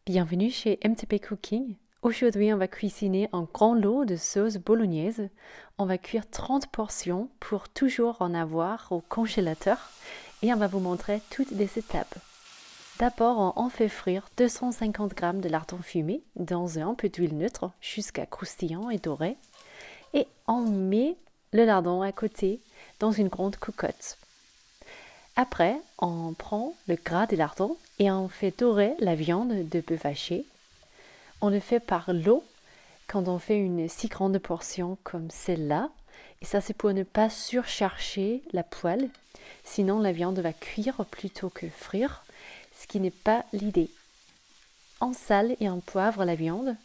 Bienvenue chez MTP Cooking. Aujourd'hui, on va cuisiner un grand lot de sauce bolognaise. On va cuire 30 portions pour toujours en avoir au congélateur et on va vous montrer toutes les étapes. D'abord, on fait frire 250 g de lardon fumé dans un peu d'huile neutre jusqu'à croustillant et doré. Et on met le lardon à côté dans une grande cocotte. Après, on prend le gras des lardons et on fait dorer la viande de bœuf haché. On le fait par l'eau quand on fait une si grande portion comme celle-là. Et ça, c'est pour ne pas surcharger la poêle. Sinon, la viande va cuire plutôt que frire, ce qui n'est pas l'idée. On sale et on poivre la viande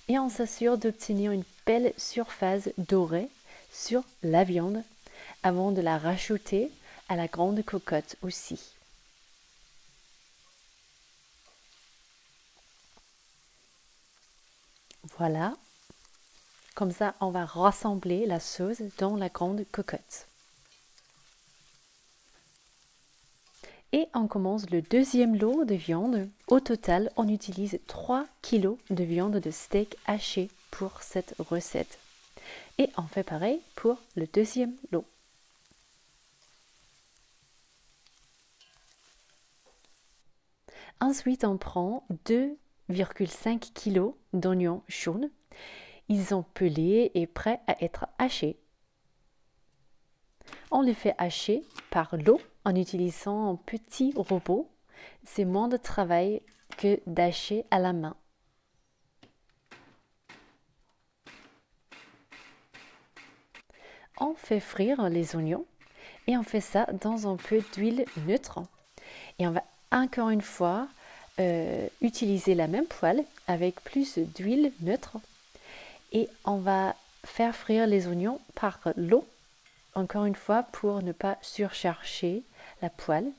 et on s'assure d'obtenir une belle surface dorée sur la viande avant de la rajouter à la grande cocotte aussi. Voilà, comme ça on va rassembler la sauce dans la grande cocotte. Et on commence le deuxième lot de viande. Au total, on utilise 3 kg de viande de steak haché pour cette recette. Et on fait pareil pour le deuxième lot. Ensuite, on prend 2,5 kg d'oignons jaunes. Ils sont pelés et prêts à être hachés. On les fait hacher par l'eau en utilisant un petit robot. C'est moins de travail que d'hacher à la main. On fait frire les oignons et on fait ça dans un peu d'huile neutre. Et on va encore une fois utiliser la même poêle avec plus d'huile neutre. Et on va faire frire les oignons par l'eau, encore une fois pour ne pas surcharger la poêle.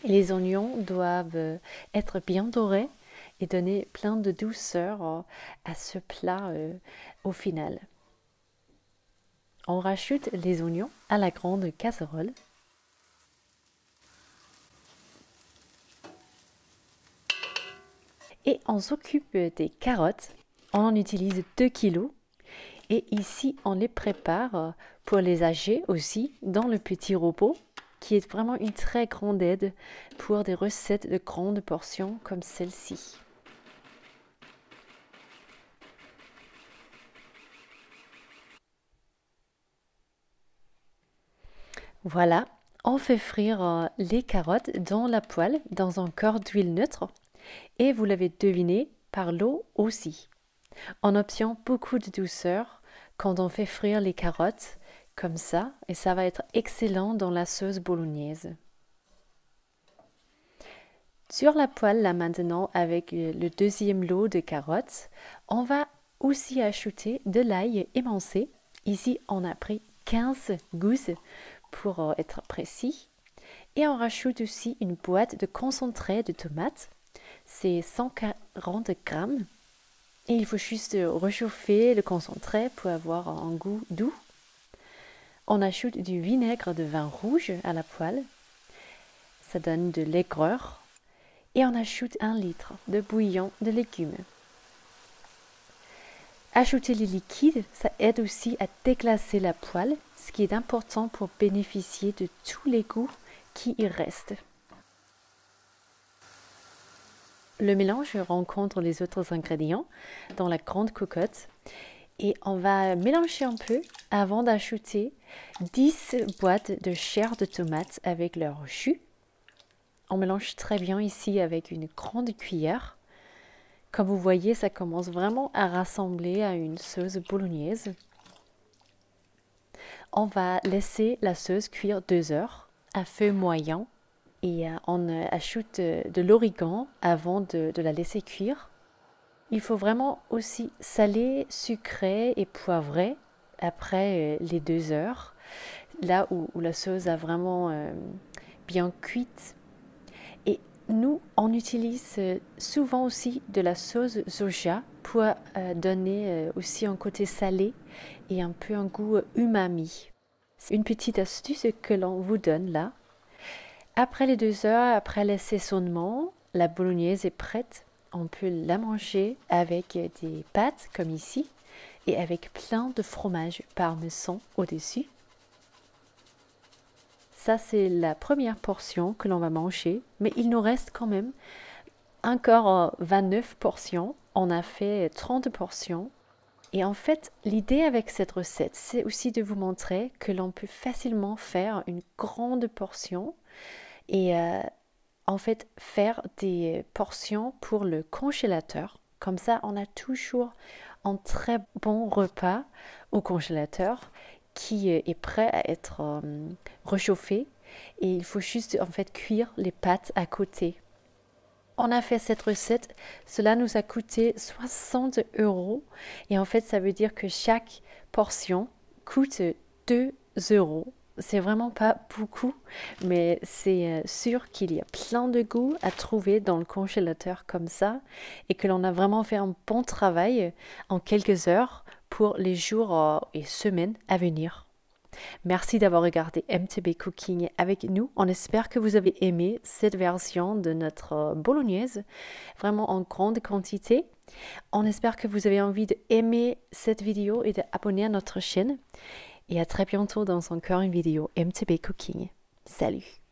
Et les oignons doivent être bien dorés et donner plein de douceur à ce plat au final. On rajoute les oignons à la grande casserole. Et on s'occupe des carottes. On en utilise 2 kg. Et ici, on les prépare pour les hacher aussi dans le petit robot, qui est vraiment une très grande aide pour des recettes de grandes portions comme celle-ci. Voilà, on fait frire les carottes dans la poêle, dans un corps d'huile neutre. Et vous l'avez deviné, par l'eau aussi. On obtient beaucoup de douceur quand on fait frire les carottes comme ça, et ça va être excellent dans la sauce bolognaise. Sur la poêle, là maintenant, avec le deuxième lot de carottes, on va aussi ajouter de l'ail émincé. Ici, on a pris 15 gousses pour être précis. Et on rajoute aussi une boîte de concentré de tomates. C'est 140 grammes. Et il faut juste réchauffer le concentré pour avoir un goût doux. On ajoute du vinaigre de vin rouge à la poêle. Ça donne de l'aigreur. Et on ajoute 1 litre de bouillon de légumes. Ajouter les liquides, ça aide aussi à déglacer la poêle, ce qui est important pour bénéficier de tous les goûts qui y restent. Le mélange rencontre les autres ingrédients dans la grande cocotte et on va mélanger un peu avant d'ajouter 10 boîtes de chair de tomate avec leur jus. On mélange très bien ici avec une grande cuillère. Comme vous voyez, ça commence vraiment à rassembler à une sauce bolognaise. On va laisser la sauce cuire 2 heures à feu moyen. Et on ajoute de l'origan avant de la laisser cuire. Il faut vraiment aussi saler, sucrer et poivrer après les 2 heures, là où la sauce a vraiment bien cuite. Et nous, on utilise souvent aussi de la sauce soja pour donner aussi un côté salé et un peu un goût umami. C'est une petite astuce que l'on vous donne là. Après les 2 heures, après l'assaisonnement, la bolognaise est prête. On peut la manger avec des pâtes comme ici et avec plein de fromage parmesan au-dessus. Ça, c'est la première portion que l'on va manger, mais il nous reste quand même encore 29 portions. On a fait 30 portions. Et en fait, l'idée avec cette recette, c'est aussi de vous montrer que l'on peut facilement faire une grande portion et en fait faire des portions pour le congélateur. Comme ça, on a toujours un très bon repas au congélateur qui est prêt à être réchauffé et il faut juste en fait cuire les pâtes à côté. On a fait cette recette, cela nous a coûté 60 € et en fait ça veut dire que chaque portion coûte 2 €. C'est vraiment pas beaucoup, mais c'est sûr qu'il y a plein de goût à trouver dans le congélateur comme ça et que l'on a vraiment fait un bon travail en quelques heures pour les jours et semaines à venir. Merci d'avoir regardé MTB Cooking avec nous. On espère que vous avez aimé cette version de notre bolognaise, vraiment en grande quantité. On espère que vous avez envie d'aimer cette vidéo et d'abonner à notre chaîne. Et à très bientôt dans encore une vidéo MTB Cooking. Salut!